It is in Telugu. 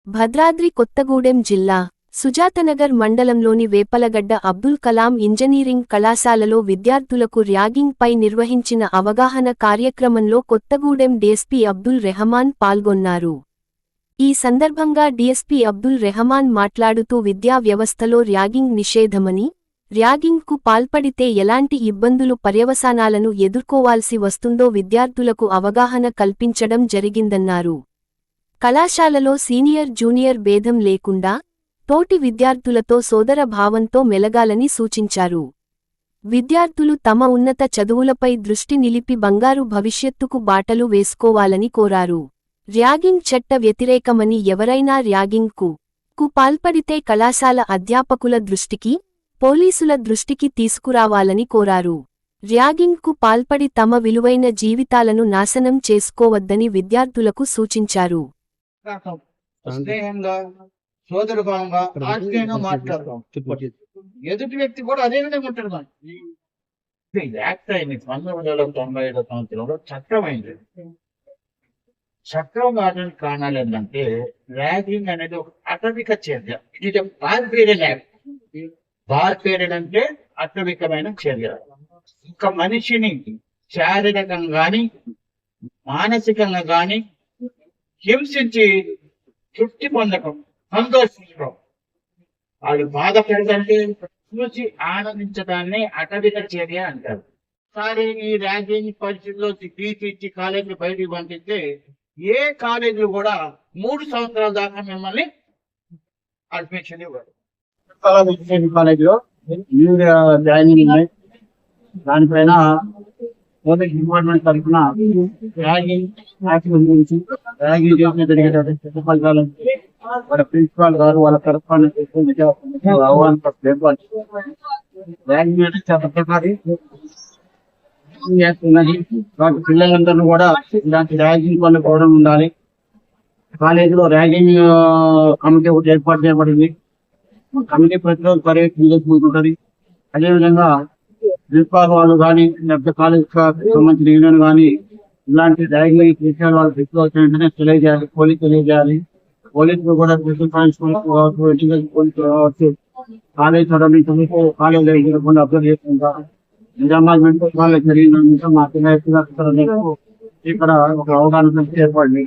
భద్రాద్రి కొత్తగూడెం జిల్లా సుజాతనగర్ మండలంలోని వేపలగడ్డ అబ్దుల్ కలాం ఇంజనీరింగ్ కళాశాలలో విద్యార్థులకు ర్యాగింగ్ పై నిర్వహించిన అవగాహన కార్యక్రమంలో కొత్తగూడెం డీఎస్పీ అబ్దుల్ రెహమాన్ పాల్గొన్నారు. ఈ సందర్భంగా డీఎస్పీ అబ్దుల్ రెహమాన్ మాట్లాడుతూ విద్యా వ్యవస్థలో ర్యాగింగ్ నిషేధమని, ర్యాగింగ్కు పాల్పడితే ఎలాంటి ఇబ్బందులు పర్యవసానాలను ఎదుర్కోవాల్సి వస్తుందో విద్యార్థులకు అవగాహన కల్పించడం జరిగిందన్నారు. కళాశాలలో సీనియర్ జూనియర్ భేదం లేకుండా తోటి విద్యార్థులతో సోదర భావంతో మెలగాలని సూచించారు. విద్యార్థులు తమ ఉన్నత చదువులపై దృష్టి నిలిపి బంగారు భవిష్యత్తుకు బాటలు వేసుకోవాలని కోరారు. ర్యాగింగ్ చట్ట వ్యతిరేకమని, ఎవరైనా ర్యాగింగ్కు పాల్పడితే కళాశాల అధ్యాపకుల దృష్టికి, పోలీసుల దృష్టికి తీసుకురావాలని కోరారు. ర్యాగింగ్కు పాల్పడి తమ విలువైన జీవితాలను నాశనం చేసుకోవద్దని విద్యార్థులకు సూచించారు. స్నేహంగా, సోదరభావంగా, ఆత్మీయంగా మాట్లాడతాం. ఎదుటి వ్యక్తి కూడా అదే విధంగా ఉంటాడు. యాక్ట్ అయింది 1997 సంవత్సరంలో చట్టం అయింది. చట్టం కావడానికి కారణాలు ఏంటంటే, ర్యాగింగ్ అనేది ఒక అటవిక చర్య. ఇది బార్బేరియన్ యాక్ట్. బార్బేరియన్ అంటే అటవికమైన చర్య. ఒక మనిషిని శారీరకంగా గాని మానసికంగా గాని హింసించి తృప్తి పొందటం, సంతోషించడం, వాళ్ళు బాధపడదంటే చూసి ఆనందించడాన్ని అటవిక చర్య అంటారు. సరే, ఈ ర్యాంకింగ్ పరిస్థితుల్లో తీసి కాలేజీ బయటికి పంపిస్తే ఏ కాలేజీలు కూడా 3 సంవత్సరాల దాకా మిమ్మల్ని అడ్మిషన్ ఇవ్వరు. కాలేజీలో జాయినింగ్ ఉన్నాయి. దానిపైన పోలీస్ డిపార్ట్మెంట్ తరఫున ర్యాగింగ్ గురించి, ర్యాగింగ్ చేసిన జరిగేటువంటి ఫలితాలను వాళ్ళ ప్రిన్సిపాల్ గారు, వాళ్ళ కరెస్పాండెంట్ ఆహ్వానం ర్యాగింగ్ అనేది చాలా ప్రకారం చేస్తున్నది. వాటి పిల్లలందరూ కూడా ఇలాంటి ర్యాగింగ్ పనులు కూడా ఉండాలి. కాలేజీలో ర్యాగింగ్ కమిటీ ఒకటి ఏర్పాటు చేయబడింది. కమిటీ ప్రతిరోజు పర్యటన చేసుకుంటుంటది. అదేవిధంగా ప్రిన్సిపాల్ వాళ్ళు కానీ, లేకపోతే కాలేజ్ సంబంధించిన యూనియన్ కానీ ఇలాంటి ర్యాగింగ్ విషయాలు వాళ్ళు వెంటనే తెలియజేయాలి, పోలీసు తెలియజేయాలి. పోలీసులు కూడా స్పెషల్ పోలీసులు కావచ్చు, కాలేజ్ చదవడానికి కాలేజ్ అబ్జర్వ్ చేసుకుంటారు. నిజామాబాద్ కాలేజ్ జరిగిన మా పిల్లలు ఇక్కడ ఒక అవగాహన ఏర్పడింది.